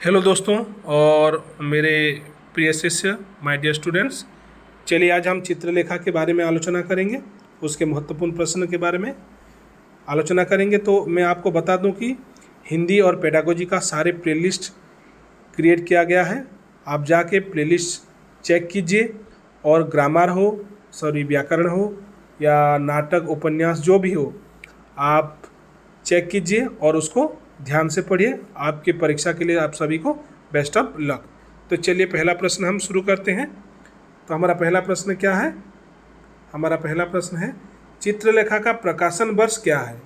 Hello दोस्तों और मेरे प्रिय शिष्य, माय डियर स्टूडेंट्स। चलिए आज हम चित्रलेखा के बारे में आलोचना करेंगे, उसके महत्वपूर्ण प्रश्न के बारे में आलोचना करेंगे। तो मैं आपको बता दूं कि हिंदी और पेडागोजी का सारे प्लेलिस्ट क्रिएट किया गया है। आप जाके प्लेलिस्ट चेक कीजिए और ग्रामर हो, व्याकरण हो या नाटक उपन्यास जो भी हो, आप चेक कीजिए और उसको ध्यान से पढ़िए। आपकी परीक्षा के लिए आप सभी को बेस्ट ऑफ लक। तो चलिए पहला प्रश्न हम शुरू करते हैं। तो हमारा पहला प्रश्न क्या है? हमारा पहला प्रश्न है चित्रलेखा का प्रकाशन वर्ष क्या है?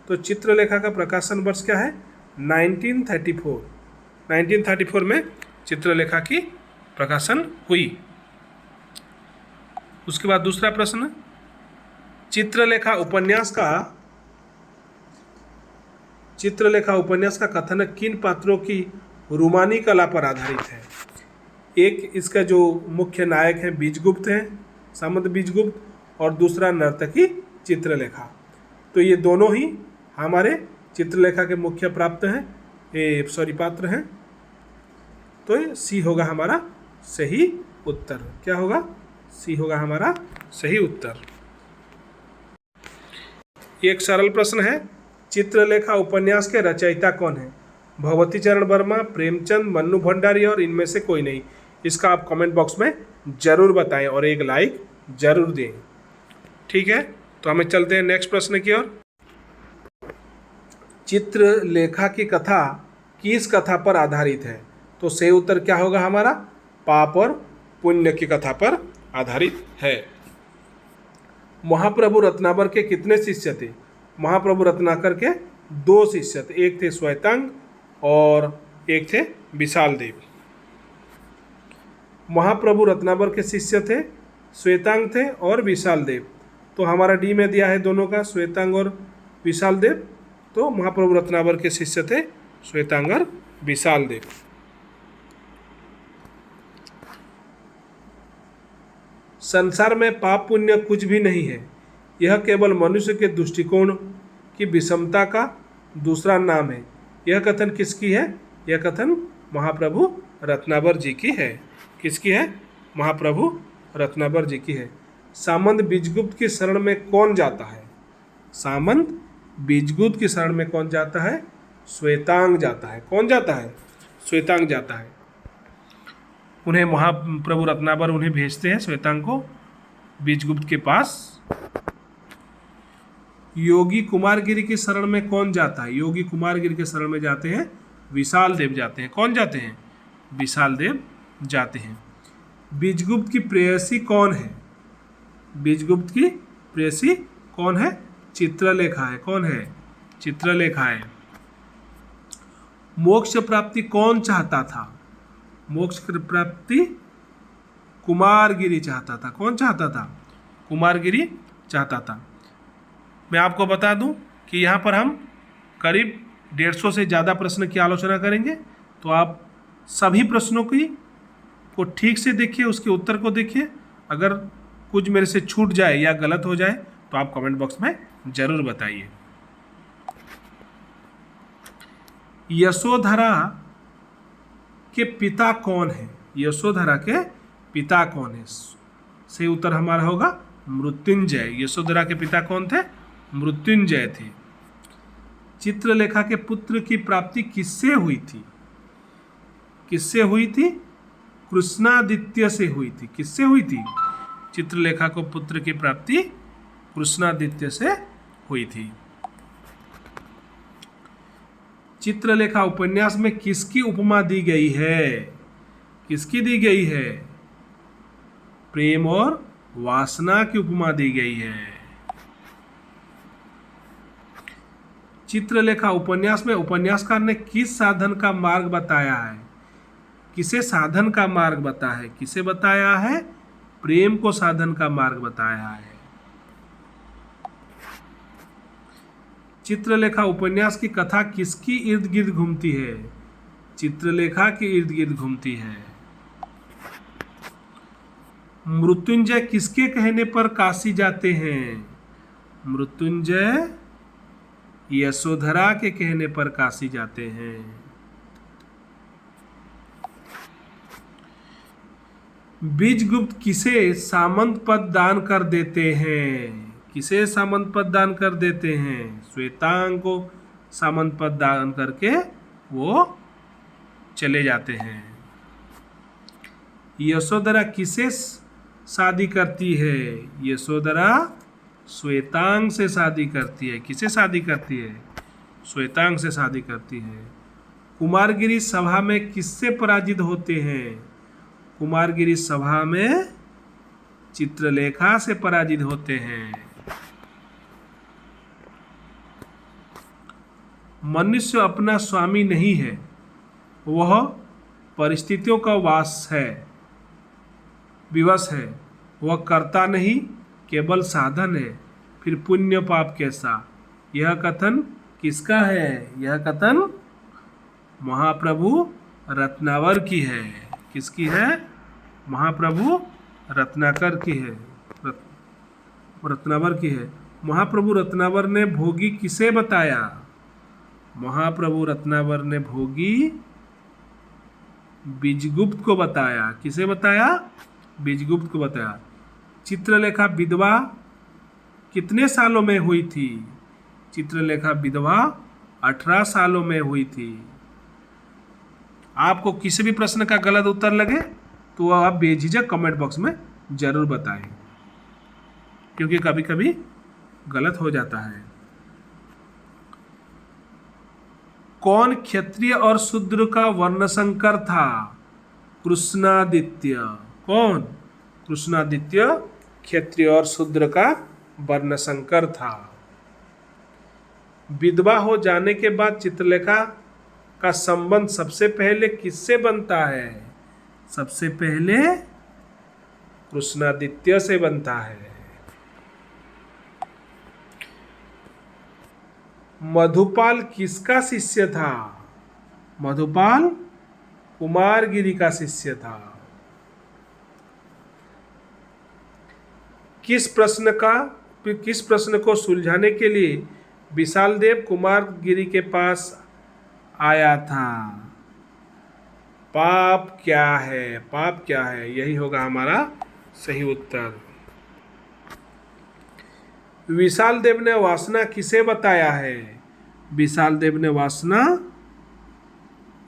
तो चित्रलेखा का प्रकाशन वर्ष क्या है? 1934। 1934 में चित्रलेखा की प्रकाशन हुई। उसके बाद दूसरा प्रश्न, चित्रलेखा उपन्यास का कथानक किन पात्रों की रूमानी कला पर आधारित है? एक इसका जो मुख्य नायक है बीजगुप्त हैं, सामंत बीजगुप्त, और दूसरा नर्तकी चित्रलेखा। तो ये दोनों ही हमारे चित्रलेखा के मुख्य पात्र हैं। तो ये सी होगा हमारा सही उत्तर। क्या होगा? सी होगा हमारा सही उत्तर। एक सरल प्रश्न है, चित्रलेखा उपन्यास के रचयिता कौन है? भगवती चरण वर्मा, प्रेमचंद, मन्नू भंडारी और इनमें से कोई नहीं। इसका आप कमेंट बॉक्स में जरूर बताएं और एक लाइक जरूर दें। ठीक है, तो हमें चलते हैं नेक्स्ट प्रश्न की ओर। चित्रलेखा की कथा किस कथा पर आधारित है? तो सही उत्तर क्या होगा हमारा? पाप और पुण्य की कथा पर आधारित है। महाप्रभु रत्नाकर के कितने शिष्य थे? महाप्रभु रत्नाकर के 2 शिष्य थे, एक थे श्वेतांग और एक थे विशाल देव। महाप्रभु रत्नाकर के शिष्य थे, श्वेतांग थे और विशाल देव। तो हमारा डी में दिया है दोनों का, श्वेतांग और विशाल देव। तो महाप्रभु रत्नाकर के शिष्य थे श्वेतांग और विशाल देव। संसार में पाप पुण्य कुछ भी नहीं है, यह केवल मनुष्य के दृष्टिकोण की विषमता का दूसरा नाम है। यह कथन किसकी है? यह कथन महाप्रभु रत्नाकर जी की है। किसकी है? महाप्रभु रत्नाकर जी की है। सामंत बीजगुप्त की शरण में कौन जाता है? सामंत बीजगुप्त की शरण में कौन जाता है? श्वेतांग जाता है। कौन जाता है? श्वेतांग जाता है। उन्हें महाप्रभु रत्नाकर उन्हें भेजते हैं, श्वेतांग को, बीजगुप्त के पास। योगी कुमारगिरी की शरण में कौन जाता है? योगी कुमारगिरी के शरण में जाते हैं विशाल देव जाते हैं। कौन जाते हैं? विशाल देव जाते हैं। बीजगुप्त की प्रेयसी कौन है? बीजगुप्त की प्रेयसी कौन है? चित्रलेखा है। कौन है? चित्रलेखा है। मोक्ष प्राप्ति कौन चाहता था? मोक्ष प्राप्ति कुमारगिरी चाहता था। कौन चाहता था? कुमारगिरी चाहता था। मैं आपको बता दूं कि यहाँ पर हम करीब 150 से ज़्यादा प्रश्न की आलोचना करेंगे। तो आप सभी प्रश्नों को ठीक से देखिए, उसके उत्तर को देखिए। अगर कुछ मेरे से छूट जाए या गलत हो जाए तो आप कमेंट बॉक्स में ज़रूर बताइए। यशोधरा के पिता कौन है? यशोधरा के पिता कौन है? सही उत्तर हमारा होगा मृत्युंजय। यशोधरा के पिता कौन थे? मृत्युंजय थे। चित्रलेखा के पुत्र की प्राप्ति किससे हुई थी? किससे हुई थी? कृष्णादित्य से हुई थी। किससे हुई थी? चित्रलेखा को पुत्र की प्राप्ति कृष्णादित्य से हुई थी। चित्रलेखा उपन्यास में किसकी उपमा दी गई है? किसकी दी गई है? प्रेम और वासना की उपमा दी गई है। चित्रलेखा उपन्यास में उपन्यासकार ने किस साधन का मार्ग बताया है? किसे साधन का मार्ग बताया है? किसे बताया है? प्रेम को साधन का मार्ग बताया है। चित्रलेखा उपन्यास की कथा किसकी इर्द गिर्द घूमती है? चित्रलेखा के इर्द गिर्द घूमती है। मृत्युंजय किसके कहने पर काशी जाते हैं? मृत्युंजय यशोधरा के कहने पर काशी जाते हैं। बीजगुप्त किसे सामंत पद दान कर देते हैं? किसे सामंत पद दान कर देते हैं? श्वेतांग को सामंत पद दान करके वो चले जाते हैं। यशोधरा किसे शादी करती है? यशोधरा श्वेतांग से शादी करती है। किसे शादी करती है? श्वेतांग से शादी करती है। कुमारगिरी सभा में किससे पराजित होते हैं? कुमारगिरी सभा में चित्रलेखा से पराजित होते हैं। मनुष्य अपना स्वामी नहीं है, वह परिस्थितियों का वास है, विवश है। वह कर्ता नहीं, केवल साधन है। फिर पुण्य पाप कैसा? यह कथन किसका है? यह कथन महाप्रभु रत्नावर की है। किसकी है? महाप्रभु रत्नाकर की है, रत्नावर की है। महाप्रभु रत्नावर ने भोगी किसे बताया? महाप्रभु रत्नावर ने भोगी बीजगुप्त को बताया। किसे बताया? बीजगुप्त को बताया। चित्रलेखा विधवा कितने सालों में हुई थी? चित्रलेखा विधवा 18 सालों में हुई थी। आपको किसी भी प्रश्न का गलत उत्तर लगे तो आप बेझिझक कमेंट बॉक्स में जरूर बताएं, क्योंकि कभी कभी गलत हो जाता है। कौन क्षत्रिय और शूद्र का वर्णशंकर था? कृष्णादित्य। कौन? कृष्णादित्य क्षत्रिय और शूद्र का वर्णशंकर था। विधवा हो जाने के बाद चित्रलेखा का संबंध सबसे पहले किससे बनता है? सबसे पहले कृष्णादित्य से बनता है। मधुपाल किसका शिष्य था? मधुपाल कुमारगिरी का शिष्य था। किस प्रश्न को सुलझाने के लिए विशाल देव कुमारगिरी के पास आया था? पाप क्या है? पाप क्या है? यही होगा हमारा सही उत्तर। विशाल देव ने वासना किसे बताया है? विशाल देव ने वासना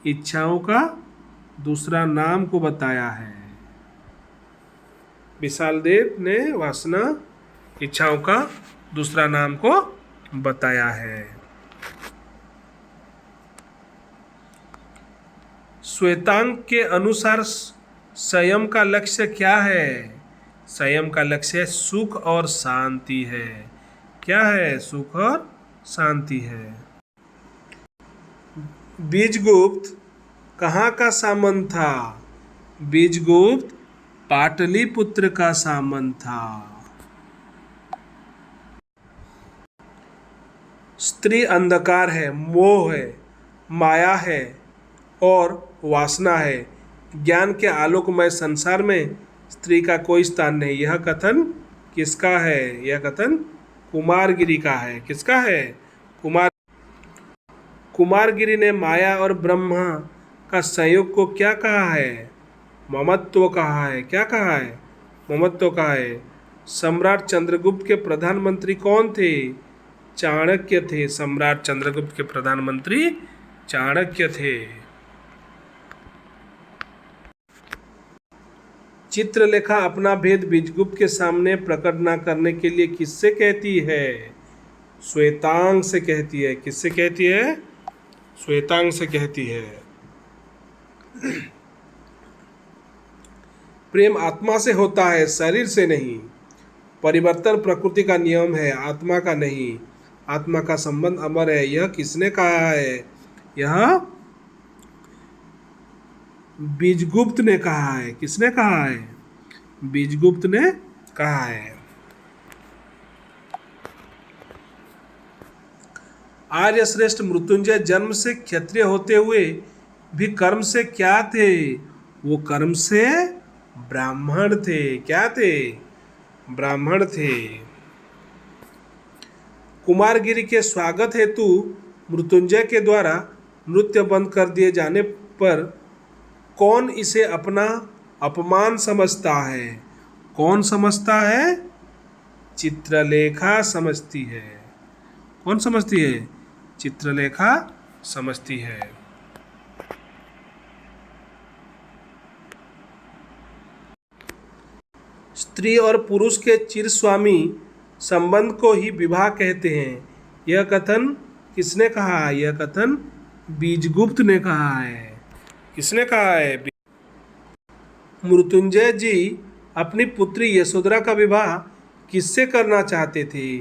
इच्छाओं का दूसरा नाम को बताया है। विशाल देव ने वासना इच्छाओं का दूसरा नाम को बताया है। श्वेतांग के अनुसार संयम का लक्ष्य क्या है? संयम का लक्ष्य सुख और शांति है। क्या है? सुख और शांति है। बीजगुप्त कहाँ का सामंत था? बीजगुप्त पाटलिपुत्र का सामंत था। स्त्री अंधकार है, मोह है, माया है और वासना है। ज्ञान के आलोकमय संसार में स्त्री का कोई स्थान नहीं। यह कथन किसका है? यह कथन कुमारगिरी का है। किसका है? कुमारगिरी ने माया और ब्रह्मा का संयोग को क्या कहा है? ममत्व कहा है। क्या कहा है? ममत्व कहा है। सम्राट चंद्रगुप्त के प्रधानमंत्री कौन थे? चाणक्य थे। सम्राट चंद्रगुप्त के प्रधानमंत्री चाणक्य थे। चित्रलेखा अपना भेद बीजगुप्त के सामने प्रकट न करने के लिए किससे कहती है? श्वेतांग से कहती है। किससे कहती है? श्वेतांग से कहती है। प्रेम आत्मा से होता है, शरीर से नहीं। परिवर्तन प्रकृति का नियम है, आत्मा का नहीं। आत्मा का संबंध अमर है। यह किसने कहा है? यह बीजगुप्त ने कहा है। किसने कहा है? बीजगुप्त ने कहा है। आर्यश्रेष्ठ मृत्युंजय जन्म से क्षत्रिय होते हुए भी कर्म से क्या थे? वो कर्म से ब्राह्मण थे। क्या थे? ब्राह्मण थे। कुमारगिरी के स्वागत हेतु मृत्युंजय के द्वारा नृत्य बंद कर दिए जाने पर कौन इसे अपना अपमान समझता है। कौन समझता है? चित्रलेखा समझती है। कौन समझती है? चित्रलेखा समझती है। स्त्री और पुरुष के चिरस्वामी संबंध को ही विवाह कहते हैं। यह कथन किसने कहा है? यह कथन बीजगुप्त ने कहा है। किसने कहा है? मृत्युंजय जी अपनी पुत्री यशोधरा का विवाह किससे करना चाहते थे?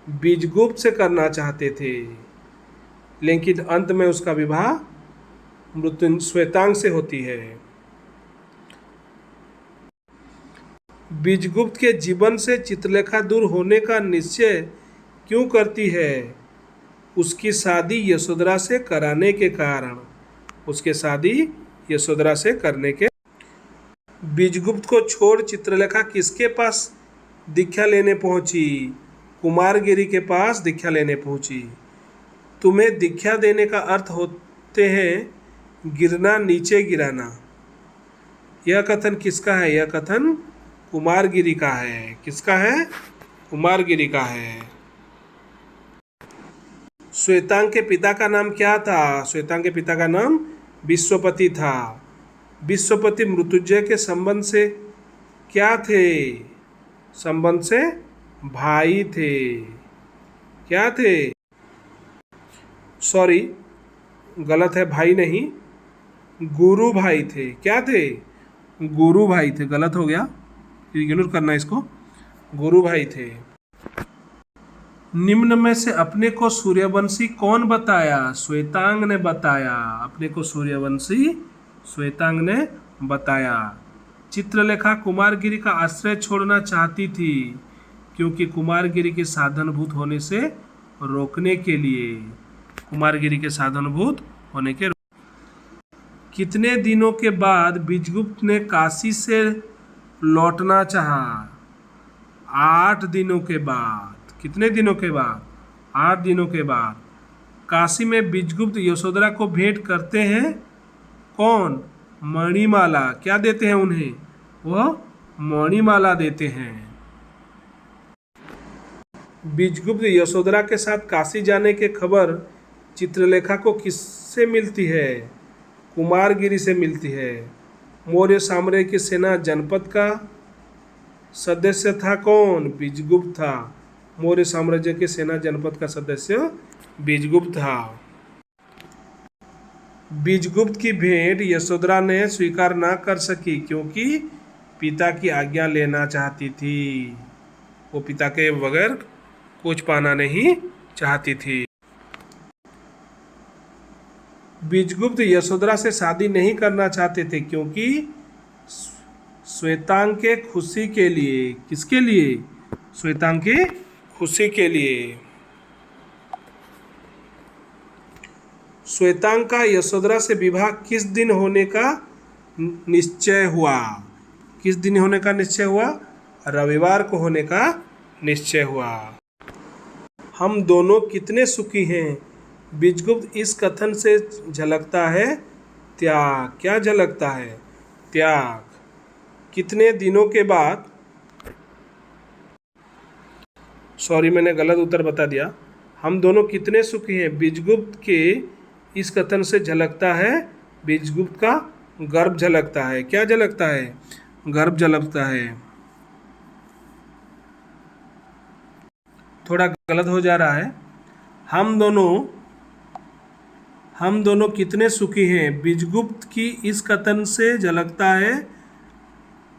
बीजगुप्त से करना चाहते थे, लेकिन अंत में उसका विवाह श्वेतांग से होती है। बीजगुप्त के जीवन से चित्रलेखा दूर होने का निश्चय क्यों करती है? उसकी शादी यशोधरा से कराने के कारण। उसके शादी यशोधरा से करने के। बीजगुप्त को छोड़ चित्रलेखा किसके पास दीक्षा लेने पहुंची? कुमारगिरी के पास दीक्षा लेने पहुंची। तुम्हें दीक्षा देने का अर्थ होते हैं गिरना, नीचे गिराना। यह कथन किसका है? यह कथन कुमारगिरी का है। किसका है? कुमारगिरी का है। श्वेतांग के पिता का नाम क्या था? श्वेतांग के पिता का नाम विश्वपति था। विश्वपति मृत्युंजय के संबंध से क्या थे? संबंध से भाई थे। क्या थे? सॉरी, गलत है, भाई नहीं, गुरु भाई थे। क्या थे? गुरु भाई थे। गलत हो गया, इग्नोर करना इसको। गुरु भाई थे। निम्न में से अपने को सूर्यवंशी कौन बताया? श्वेतांग ने बताया। अपने को सूर्यवंशी श्वेतांग ने बताया। चित्रलेखा कुमारगिरी का आश्रय छोड़ना चाहती थी क्योंकि कुमारगिरी के साधनभूत होने से रोकने के लिए। कुमारगिरी के साधनभूत होने के। कितने दिनों के बाद बीजगुप्त ने काशी से लौटना चाहा? 8 दिनों के बाद। कितने दिनों के बाद? 8 दिनों के बाद। काशी में बीजगुप्त यशोधरा को भेंट करते हैं। कौन? मणिमाला। क्या देते हैं उन्हें? वह मणिमाला देते हैं। बीजगुप्त यशोधरा के साथ काशी जाने की खबर चित्रलेखा को किससे मिलती है? कुमारगिरी से मिलती है। मौर्य साम्राज्य की सेना जनपद का सदस्य था कौन? बीजगुप्त था। मौर्य साम्राज्य के सेना जनपद का सदस्य बीजगुप्त था। बीजगुप्त की भेंट यशोधरा ने स्वीकार न कर सकी क्योंकि पिता की आज्ञा लेना चाहती थी। वो पिता के बगैर कुछ पाना नहीं चाहती थी। बीजगुप्त यशोधरा से शादी नहीं करना चाहते थे क्योंकि श्वेतांग के खुशी के लिए। किसके लिए? श्वेतांग की खुशी के लिए। श्वेतांग का यशोधरा से विवाह किस दिन होने का निश्चय हुआ? किस दिन होने का निश्चय हुआ? रविवार को होने का निश्चय हुआ। हम दोनों कितने सुखी हैं? बीजगुप्त इस कथन से झलकता है त्याग। क्या झलकता है? त्याग। कितने दिनों के बाद? सॉरी, मैंने गलत उत्तर बता दिया। हम दोनों कितने सुखी हैं? बीजगुप्त के इस कथन से झलकता है बीजगुप्त का गर्भ झलकता है। क्या झलकता है? गर्भ झलकता है। थोड़ा गलत हो जा रहा है। हम दोनों कितने सुखी हैं? बीजगुप्त की इस कथन से झलकता है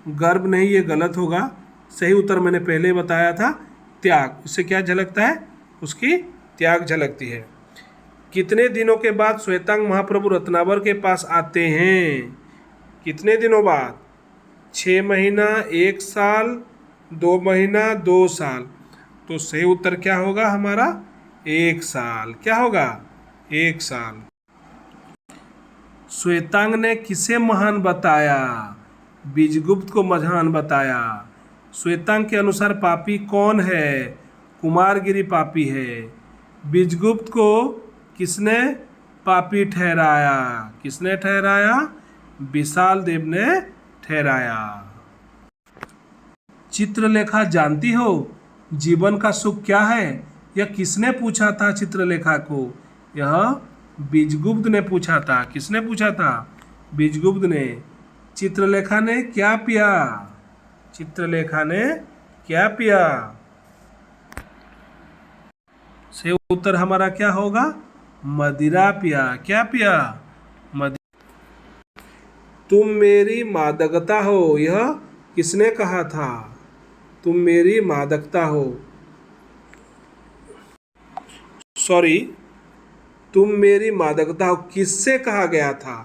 गर्भ नहीं, ये गलत होगा। सही उत्तर मैंने पहले बताया था, त्याग। इससे क्या झलकता है? उसकी त्याग झलकती है। कितने दिनों के बाद श्वेतांग महाप्रभु रत्नावर के पास आते हैं? कितने दिनों बाद? 6 महीना, 1 साल, 2 महीना, 2 साल। तो सही उत्तर क्या होगा हमारा? 1 साल। क्या होगा? 1 साल। श्वेतांग ने किसे महान बताया? बीजगुप्त को महान बताया। श्वेतांग के अनुसार पापी कौन है? कुमारगिरी पापी है। बीजगुप्त को किसने पापी ठहराया? किसने ठहराया? विशाल देव ने ठहराया। चित्रलेखा जानती हो जीवन का सुख क्या है? यह किसने पूछा था चित्रलेखा को? यह बीजगुप्त ने पूछा था। किसने पूछा था? बीजगुप्त ने। चित्रलेखा ने क्या पिया? चित्रलेखा ने क्या पिया? से उत्तर हमारा क्या होगा? मदिरा पिया। क्या पिया? मदिरा। तुम मेरी मादकता हो, यह किसने कहा था? तुम मेरी मादकता हो, सॉरी, तुम मेरी मादकता हो किससे कहा गया था?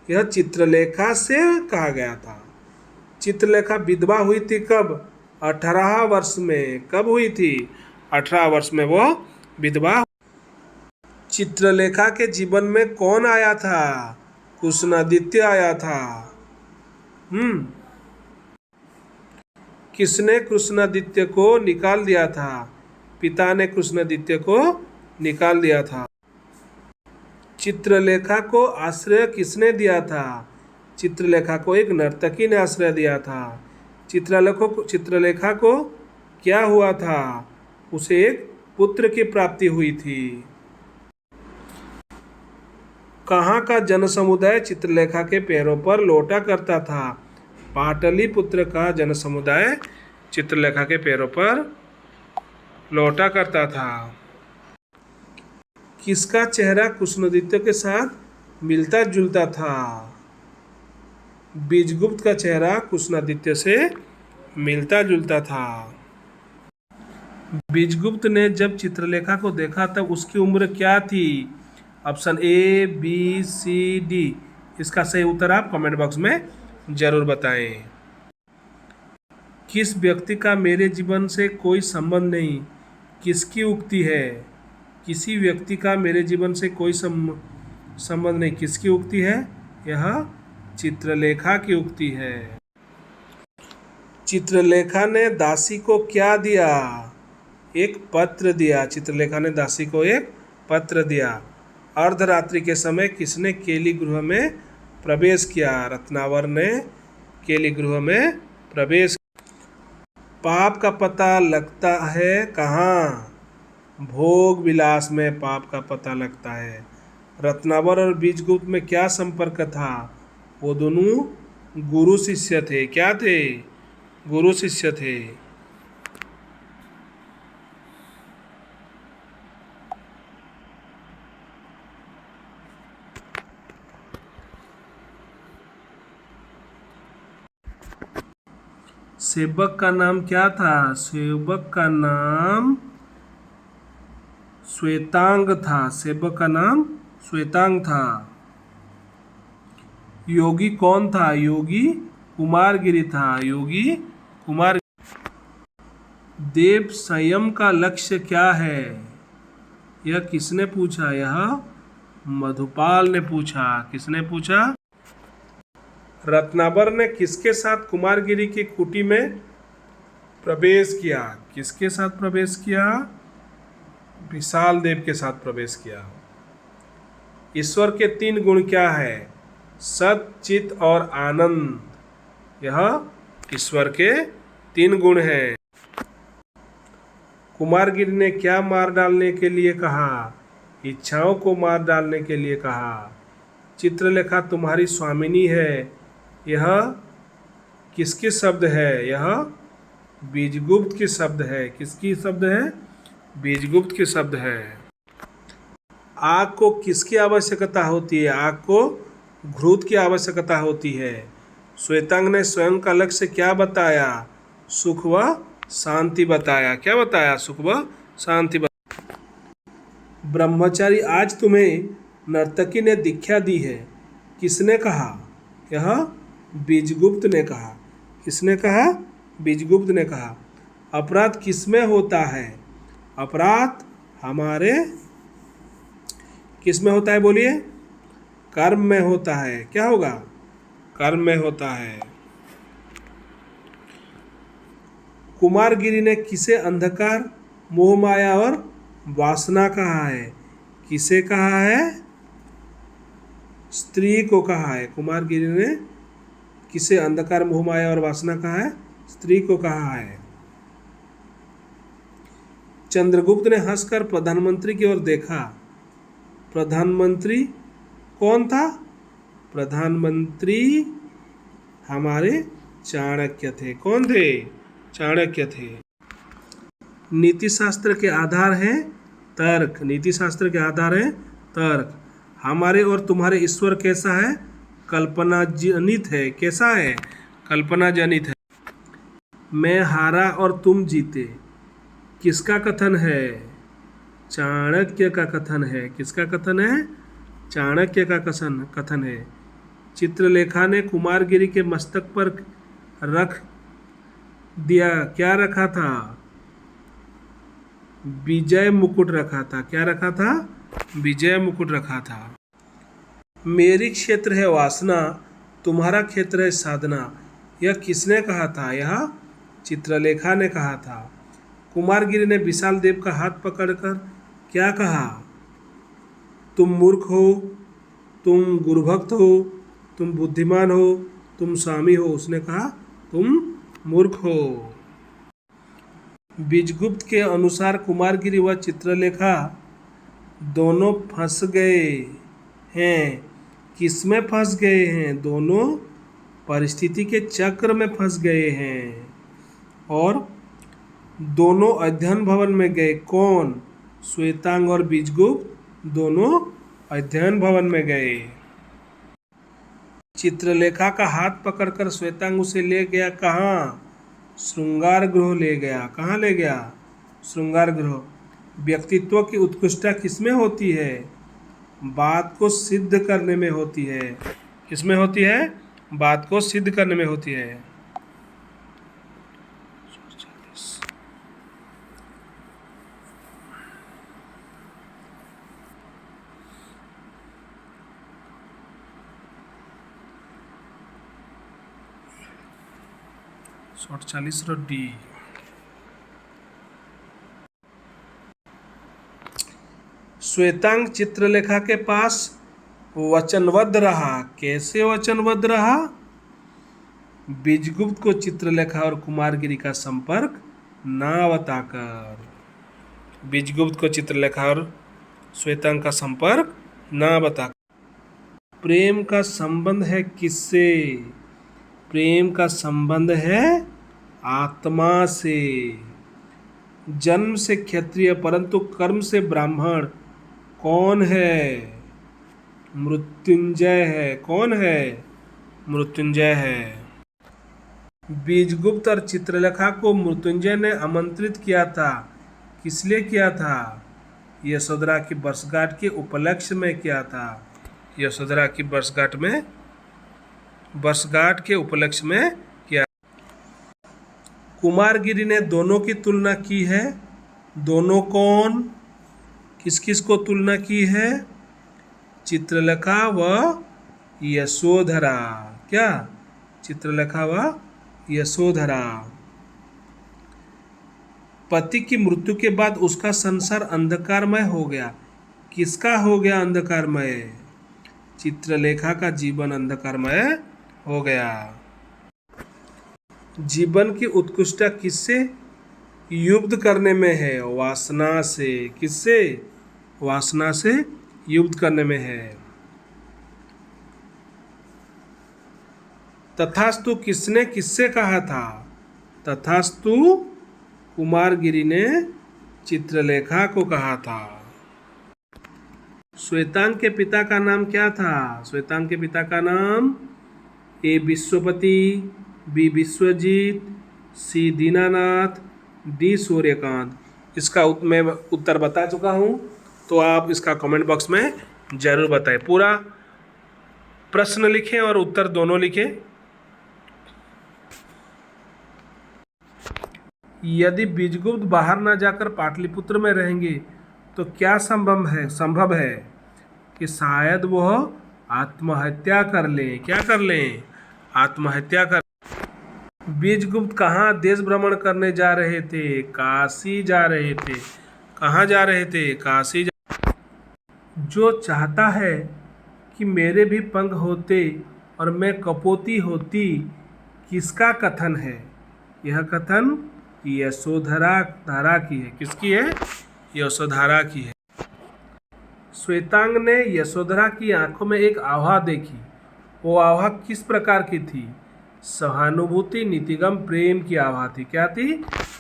यह चित्रलेखा से कहा गया था। चित्रलेखा विधवा हुई थी कब? 18 वर्ष में। कब हुई थी? 18 वर्ष में वो विधवा। चित्रलेखा के जीवन में कौन आया था? कृष्णादित्य आया था। किसने कृष्णादित्य को निकाल दिया था? पिता ने कृष्णादित्य को निकाल दिया था। चित्रलेखा को आश्रय किसने दिया था? चित्रलेखा को एक नर्तकी ने आश्रय दिया था। चित्रलेखा को क्या हुआ था? उसे एक पुत्र की प्राप्ति हुई थी। कहाँ का जनसमुदाय चित्रलेखा के पैरों पर लौटा करता था? पाटलिपुत्र का जनसमुदाय चित्रलेखा के पैरों पर लौटा करता था। किसका चेहरा कृष्णादित्य के साथ मिलता जुलता था? बीजगुप्त का चेहरा कृष्णादित्य से मिलता जुलता था। बीजगुप्त ने जब चित्रलेखा को देखा तब उसकी उम्र क्या थी? Option A, B, C, D. इसका सही उत्तर आप कमेंट बॉक्स में जरूर बताएं। किस व्यक्ति का मेरे जीवन से कोई संबंध नहीं? किसकी उक्ति है? किसी व्यक्ति का मेरे जीवन से कोई संबंध नहीं, किसकी उक्ति है? यह चित्रलेखा की उक्ति है। चित्रलेखा ने दासी को क्या दिया? एक पत्र दिया। चित्रलेखा ने दासी को एक पत्र दिया। अर्धरात्रि के समय किसने केली गृह में प्रवेश किया? रत्नावर ने केली गृह में प्रवेश। पाप का पता लगता है कहाँ? भोग विलास में पाप का पता लगता है। रत्नावर और बीजगुप्त में क्या संपर्क था? वो दोनों गुरु शिष्य थे। क्या थे? गुरु शिष्य थे। सेवक का नाम क्या था? सेवक का नाम श्वेतांग था। सेवक का नाम श्वेतांग था। योगी कौन था? योगी कुमारगिरी था। योगी कुमार। देव संयम का लक्ष्य क्या है? यह किसने पूछा? यह मधुपाल ने पूछा। किसने पूछा? रत्नावर ने किसके साथ कुमारगिरी की कुटी में प्रवेश किया? किसके साथ प्रवेश किया? विशाल देव के साथ प्रवेश किया। ईश्वर के 3 गुण क्या है? सत, चित और आनंद। यह ईश्वर के 3 गुण हैं। कुमारगिरी ने क्या मार डालने के लिए कहा? इच्छाओं को मार डालने के लिए कहा। चित्रलेखा तुम्हारी स्वामिनी है, यह किसकी शब्द है? यह बीजगुप्त की शब्द है। किसकी शब्द है? बीजगुप्त की शब्द है। आग को किसकी आवश्यकता होती है? आग को घृत की आवश्यकता होती है। श्वेतांग ने स्वयं का लक्ष्य क्या बताया? सुख व शांति बताया। क्या बताया? सुख व शांति बताया। ब्रह्मचारी आज तुम्हें नर्तकी ने दीक्षा दी है, किसने कहा? यह बीजगुप्त ने कहा। किसने कहा? बीजगुप्त ने कहा। अपराध किसमें होता है? अपराध हमारे किसमें होता है? बोलिए। कर्म में होता है। क्या होगा? कर्म में होता है। कुमारगिरी ने किसे अंधकार, मोह माया और वासना कहा है? किसे कहा है? स्त्री को कहा है। कुमारगिरी ने किसे अंधकार मोह माया और वासना कहा है? स्त्री को कहा है। चंद्रगुप्त ने हंसकर प्रधानमंत्री की ओर देखा। प्रधानमंत्री कौन था? प्रधानमंत्री हमारे चाणक्य थे। कौन थे? चाणक्य थे। नीति शास्त्र के आधार हैं तर्क। नीति शास्त्र के आधार हैं तर्क। हमारे और तुम्हारे ईश्वर कैसा है? कल्पना जनित है। कैसा है? कल्पना जनित है। मैं हारा और तुम जीते, किसका कथन है? चाणक्य का कथन है। किसका कथन है? चाणक्य का कथन है। चित्रलेखा ने कुमारगिरी के मस्तक पर रख दिया। क्या रखा था? विजय मुकुट रखा था। क्या रखा था? विजय मुकुट रखा था। मेरी क्षेत्र है वासना, तुम्हारा क्षेत्र है साधना। यह किसने कहा था? यह चित्रलेखा ने कहा था। कुमारगिरी ने विशाल देव का हाथ पकड़कर क्या कहा? तुम मूर्ख हो, तुम गुरुभक्त हो, तुम बुद्धिमान हो, तुम स्वामी हो। उसने कहा तुम मूर्ख हो। बीजगुप्त के अनुसार कुमारगिरी व चित्रलेखा दोनों फंस गए हैं। किस में फंस गए हैं? दोनों परिस्थिति के चक्र में फंस गए हैं और दोनों अध्ययन भवन में गए। कौन? श्वेतांग और बीजगुप्त दोनों अध्ययन भवन में गए। चित्रलेखा का हाथ पकड़कर श्वेतांग उसे ले गया। कहाँ? श्रृंगार गृह ले गया। कहाँ ले गया? श्रृंगार गृह। व्यक्तित्व की उत्कृष्टता किसमें होती है? बात को सिद्ध करने में होती है। किसमें होती है? बात को सिद्ध करने में होती है। Short 40 D. श्वेतांग चित्रलेखा के पास वचनबद्ध रहा। कैसे वचनबद्ध रहा? बीजगुप्त को चित्रलेखा और कुमारगिरी का संपर्क ना बताकर। बीजगुप्त को चित्रलेखा और श्वेतांग का संपर्क ना बताकर। प्रेम का संबंध है किससे? प्रेम का संबंध है आत्मा से। जन्म से क्षत्रिय परंतु कर्म से ब्राह्मण कौन है? मृत्युंजय है। कौन है? मृत्युंजय है। बीजगुप्त और चित्रलेखा को मृत्युंजय ने आमंत्रित किया था। किस लिए किया था? यशोधरा की वर्षगांठ के उपलक्ष्य में किया था। यशोधरा की वर्षगांठ के उपलक्ष्य में किया। कुमारगिरी ने दोनों की तुलना की है। दोनों कौन? किस किस को तुलना की है? चित्रलेखा व यशोधरा। क्या? चित्रलेखा व यशोधरा। पति की मृत्यु के बाद उसका संसार अंधकारमय हो गया। किसका हो गया अंधकारमय? चित्रलेखा का जीवन अंधकारमय हो गया। जीवन की उत्कृष्टता किससे युद्ध करने में है? वासना से। किससे? वासना से युद्ध करने में है। तथास्तु किसने किससे कहा था? तथास्तु कुमारगिरी ने चित्रलेखा को कहा था। श्वेतांग के पिता का नाम क्या था? श्वेतांग के पिता का नाम ए विश्वपति, बी विश्वजीत, सी दीनानाथ, डी सूर्यकांत। इसका मैं उत्तर बता चुका हूँ, तो आप इसका कमेंट बॉक्स में जरूर बताएं। पूरा प्रश्न लिखें और उत्तर दोनों लिखें। यदि बीजगुप्त बाहर न जाकर पाटलिपुत्र में रहेंगे तो क्या संभव है कि शायद वह आत्महत्या कर लें। क्या कर लें? आत्महत्या कर। बीजगुप्त कहाँ देश भ्रमण करने जा रहे थे? काशी जा रहे थे। कहाँ जा रहे थे? काशी जो चाहता है कि मेरे भी पंख होते और मैं कपोती होती किसका कथन है? यह कथन यशोधरा धारा की है। किसकी है? यशोधरा की है। श्वेतांग ने यशोधरा की आंखों में एक आभा देखी। वो आभा किस प्रकार की थी? सहानुभूति, नीतिगम, प्रेम की आभा थी। क्या थी?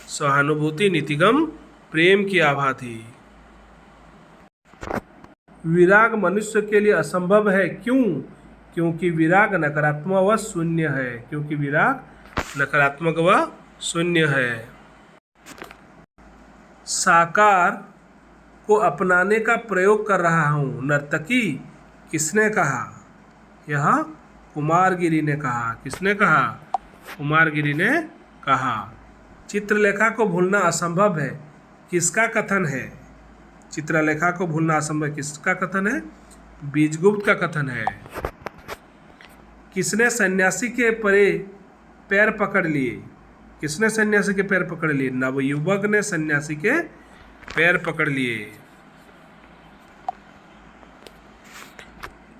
सहानुभूति, नीतिगम, प्रेम की आभा थी। विराग मनुष्य के लिए असंभव है। क्यों? क्योंकि विराग नकारात्मक व शून्य है। क्योंकि विराग नकारात्मक व शून्य है। साकार को अपनाने का प्रयोग कर रहा हूँ। नर्तकी, किसने कहा? यह कुमारगिरी ने कहा। किसने कहा? कुमारगिरी ने कहा। चित्रलेखा को भूलना असंभव है, किसका कथन है? चित्रलेखा को भूलना असंभव किसका कथन है? बीजगुप्त का कथन है। किसने सन्यासी के पैर पकड़ लिए? किसने सन्यासी के पैर पकड़ लिए? नवयुवक ने सन्यासी के पैर पकड़ लिए।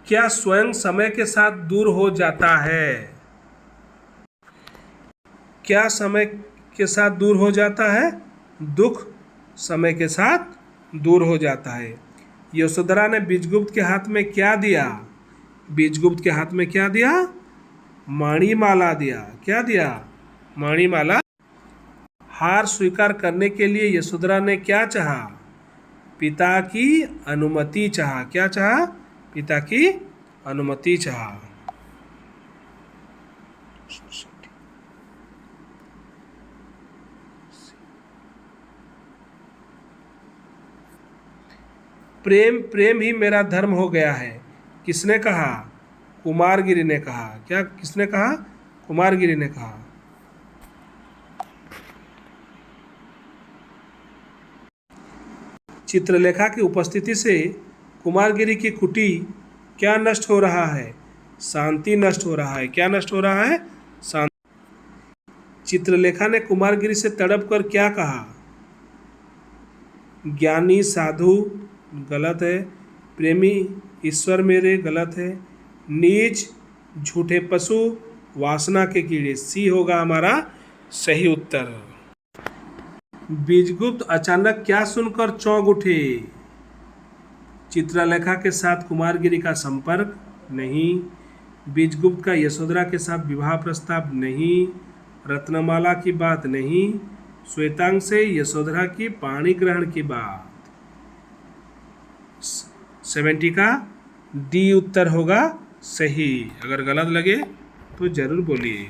क्या स्वयं समय के साथ दूर हो जाता है? क्या समय के साथ दूर हो जाता है? दुख समय के साथ दूर हो जाता है। यशोधरा ने बीजगुप्त के हाथ में क्या दिया? बीजगुप्त के हाथ में क्या दिया? मणिमाला दिया। क्या दिया? मणिमाला। हार स्वीकार करने के लिए यशोधरा ने क्या चाहा? पिता की अनुमति चाहा। क्या चाहा? पिता की अनुमति चाहा। प्रेम प्रेम ही मेरा धर्म हो गया है, किसने कहा? कुमारगिरी ने कहा। क्या किसने कहा? कुमारगिरी ने कहा। चित्रलेखा की उपस्थिति से कुमारगिरी की कुटी क्या नष्ट हो रहा है? शांति नष्ट हो रहा है। क्या नष्ट हो रहा है? शांति। चित्रलेखा ने कुमारगिरी से तड़प कर क्या कहा? ज्ञानी साधु, गलत है। प्रेमी ईश्वर मेरे, गलत है। नीच, झूठे पशु, वासना के कीड़े, सी होगा हमारा सही उत्तर। बीजगुप्त अचानक क्या सुनकर चौंक उठे? चित्रलेखा के साथ कुमारगिरी का संपर्क नहीं। बीजगुप्त का यशोधरा के साथ विवाह प्रस्ताव नहीं। रत्नमाला की बात नहीं। श्वेतांग से यशोधरा की पाणी ग्रहण की बात। 70 का डी उत्तर होगा सही। अगर गलत लगे तो जरूर बोलिए।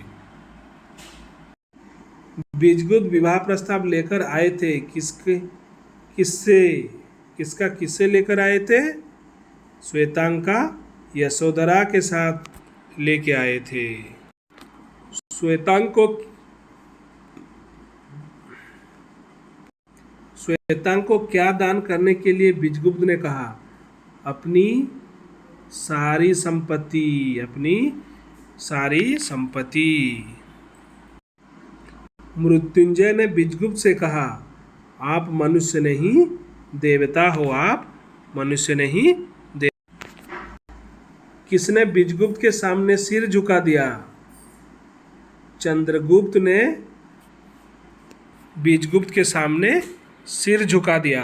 बीजगुप्त विवाह प्रस्ताव लेकर आए थे। किससे लेकर आए थे? श्वेतांग का यशोधरा के साथ लेके आए थे। श्वेतांग को क्या दान करने के लिए बीजगुप्त ने कहा? अपनी सारी संपत्ति। अपनी सारी संपत्ति। मृत्युंजय ने बीजगुप्त से कहा, आप मनुष्य नहीं देवता हो। आप मनुष्य नहीं देवता। किसने बीजगुप्त के सामने सिर झुका दिया? चंद्रगुप्त ने बीजगुप्त के सामने सिर झुका दिया।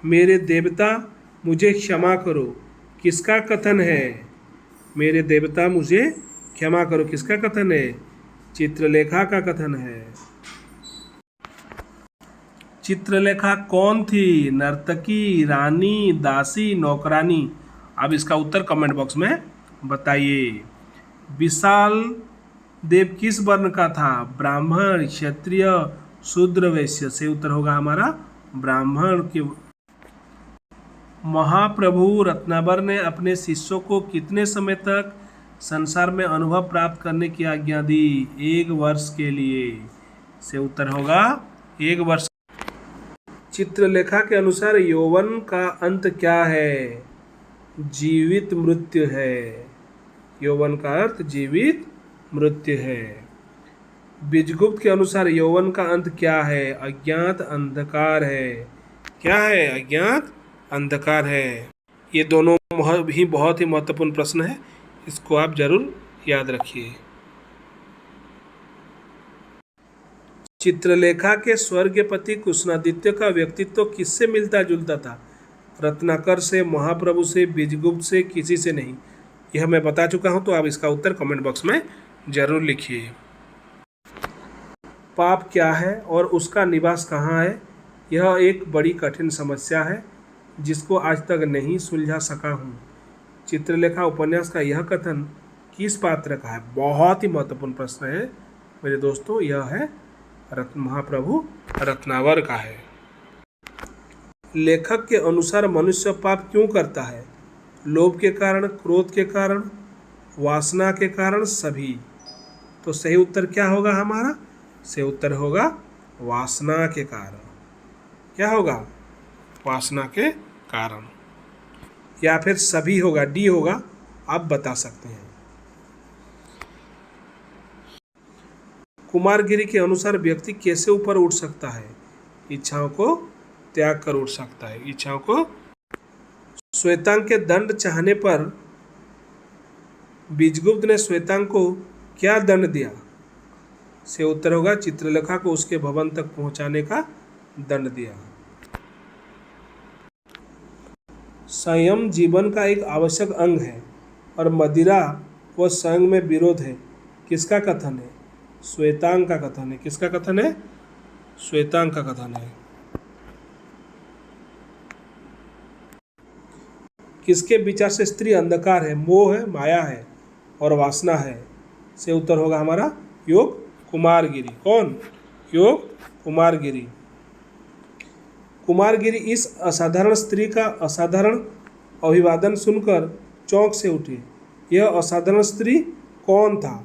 मेरे देवता मुझे क्षमा करो, किसका कथन है? मेरे देवता मुझे क्षमा करो, किसका कथन है? चित्रलेखा का कथन है। चित्रलेखा कौन थी? नर्तकी, रानी, दासी, नौकरानी? अब इसका उत्तर कमेंट बॉक्स में बताइए। विशाल देव किस वर्ण का था? ब्राह्मण, क्षत्रिय, शूद्र, वैश्य? से उत्तर होगा हमारा ब्राह्मण के। महाप्रभु रत्नाकर ने अपने शिष्यों को कितने समय तक संसार में अनुभव प्राप्त करने की आज्ञा दी? 1 वर्ष के लिए। से उत्तर होगा 1 वर्ष। चित्रलेखा के अनुसार यौवन का अंत क्या है? जीवित मृत्यु है। यौवन का अर्थ जीवित मृत्यु है। बीजगुप्त के अनुसार यौवन का अंत क्या है? अज्ञात अंधकार है। क्या है? अज्ञात अंधकार है। ये दोनों ही बहुत ही महत्वपूर्ण प्रश्न है, इसको आप जरूर याद रखिए। चित्रलेखा के स्वर्गपति कृष्णादित्य का व्यक्तित्व किससे मिलता जुलता था? रत्नाकर से, महाप्रभु से, बीजगुप्त से, किसी से नहीं। यह मैं बता चुका हूं, तो आप इसका उत्तर कमेंट बॉक्स में जरूर लिखिए। पाप क्या है और उसका निवास कहाँ है? यह एक बड़ी कठिन समस्या है जिसको आज तक नहीं सुलझा सका हूँ। चित्रलेखा उपन्यास का यह कथन किस पात्र का है? बहुत ही महत्वपूर्ण प्रश्न है मेरे दोस्तों। यह है महाप्रभु रत्नावर का है। लेखक के अनुसार मनुष्य पाप क्यों करता है? लोभ के कारण, क्रोध के कारण, वासना के कारण, सभी। तो सही उत्तर क्या होगा हमारा? सही उत्तर होगा वासना के कारण। क्या होगा? वासना के कारण, या फिर सभी होगा, डी होगा, आप बता सकते हैं। कुमारगिरी के अनुसार व्यक्ति कैसे ऊपर उठ सकता है? इच्छाओं को त्याग कर उठ सकता है। इच्छाओं को। श्वेतांग के दंड चाहने पर बीजगुप्त ने श्वेतांग को क्या दंड दिया? से उत्तर होगा चित्रलेखा को उसके भवन तक पहुंचाने का दंड दिया। संयम जीवन का एक आवश्यक अंग है और मदिरा व संग में विरोध है। किसका कथन है? श्वेतांग का कथन है। किसका कथन है? श्वेतांग का कथन है। किसके विचार से स्त्री अंधकार है, मोह है, माया है और वासना है? से उत्तर होगा हमारा योग कुमारगिरी। कौन? योग कुमारगिरी। कुमारगिरी इस असाधारण स्त्री का असाधारण अभिवादन सुनकर चौंक से उठे। यह असाधारण स्त्री कौन था?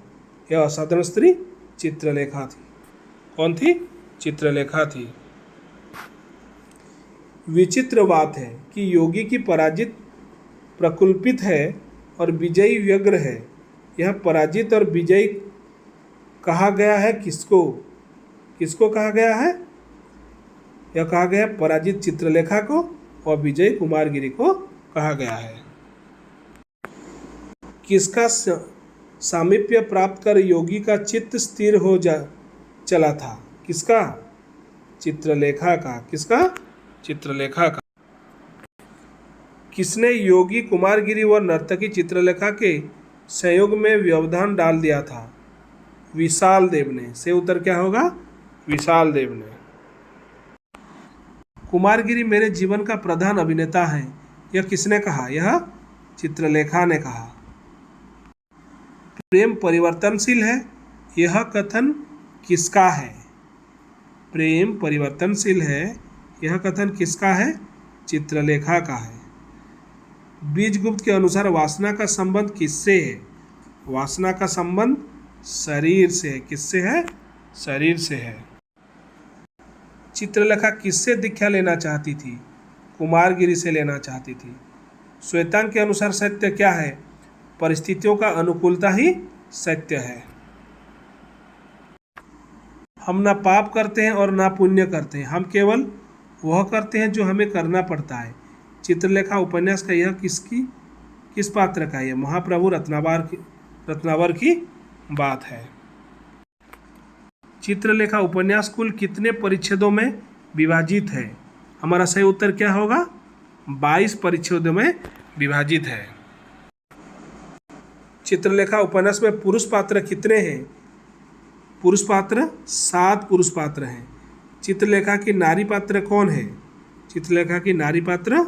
यह असाधारण स्त्री चित्रलेखा थी। कौन थी? चित्रलेखा थी। विचित्र बात है कि योगी की पराजित प्रकुल्पित है और विजयी व्यग्र है। यह पराजित और विजयी कहा गया है किसको? किसको कहा गया है? यह कहा गया है पराजित चित्रलेखा को और विजयी कुमारगिरी को कहा गया है। किसका सामीप्य प्राप्त कर योगी का चित्त स्थिर हो चला था? किसका? चित्रलेखा का। किसका? चित्रलेखा का। किसने योगी कुमारगिरी व नर्तकी चित्रलेखा के संयोग में व्यवधान डाल दिया था? विशाल देव ने। से उत्तर क्या होगा? विशाल देव ने। कुमारगिरी मेरे जीवन का प्रधान अभिनेता है, यह किसने कहा? यह चित्रलेखा ने कहा। प्रेम परिवर्तनशील है, यह कथन किसका है? प्रेम परिवर्तनशील है, यह कथन किसका है? चित्रलेखा का है। बीजगुप्त के अनुसार वासना का संबंध किससे है? वासना का संबंध शरीर से है। किससे है? शरीर से है। चित्रलेखा किससे दीक्षा लेना चाहती थी? कुमारगिरी से लेना चाहती थी। श्वेतांग के अनुसार सत्य क्या है? परिस्थितियों का अनुकूलता ही सत्य है। हम ना पाप करते हैं और ना पुण्य करते हैं, हम केवल वह करते हैं जो हमें करना पड़ता है। चित्रलेखा उपन्यास का यह किस पात्र का है? महाप्रभु रत्नावर की बात है। चित्रलेखा उपन्यास कुल कितने परिच्छेदों में विभाजित है? हमारा सही उत्तर क्या होगा? 22 परिच्छेदों में विभाजित है। चित्रलेखा उपन्यास में पुरुष पात्र कितने हैं? पुरुष पात्र 7 पुरुष पात्र हैं। चित्रलेखा की नारी पात्र कौन है? चित्रलेखा की नारी पात्र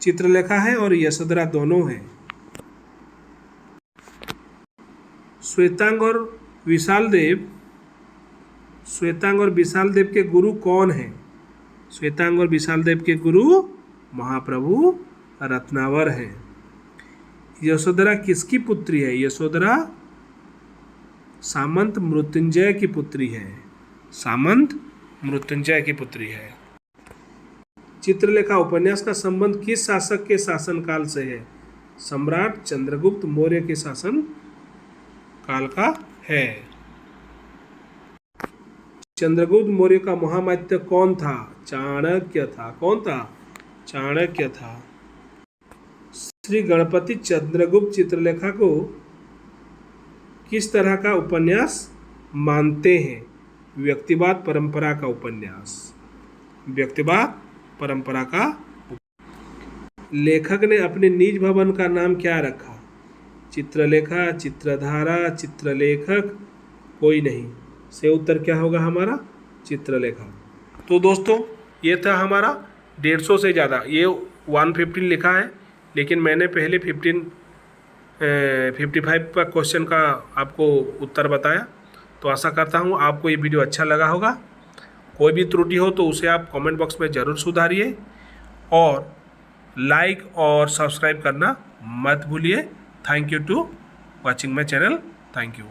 चित्रलेखा है और यशोधरा दोनों हैं। श्वेतांग और विशाल देव के गुरु कौन हैं? श्वेतांग और विशाल देव के गुरु महाप्रभु रत्नावर हैं। यशोधरा किसकी पुत्री है? यशोधरा सामंत मृत्युंजय की पुत्री है। सामंत मृत्युंजय की पुत्री है। चित्रलेखा उपन्यास का संबंध किस शासक के शासनकाल से है? सम्राट चंद्रगुप्त मौर्य के शासन काल का है। चंद्रगुप्त मौर्य का महामात्य कौन था? चाणक्य था। कौन था? चाणक्य था। श्री गणपति चंद्रगुप्त चित्रलेखा को किस तरह का उपन्यास मानते हैं? व्यक्तिवाद परंपरा का उपन्यास। व्यक्तिवाद परंपरा का। लेखक ने अपने निज भवन का नाम क्या रखा? चित्रलेखा, चित्रधारा, चित्रलेखक, कोई नहीं। से उत्तर क्या होगा हमारा? चित्रलेखा। तो दोस्तों ये था हमारा 150 से ज़्यादा, ये 115 लिखा है, लेकिन मैंने पहले 55 का क्वेश्चन का आपको उत्तर बताया। तो आशा करता हूँ आपको ये वीडियो अच्छा लगा होगा। कोई भी त्रुटि हो तो उसे आप कमेंट बॉक्स में ज़रूर सुधारिए और लाइक और सब्सक्राइब करना मत भूलिए। Thank you to watching my channel. Thank you.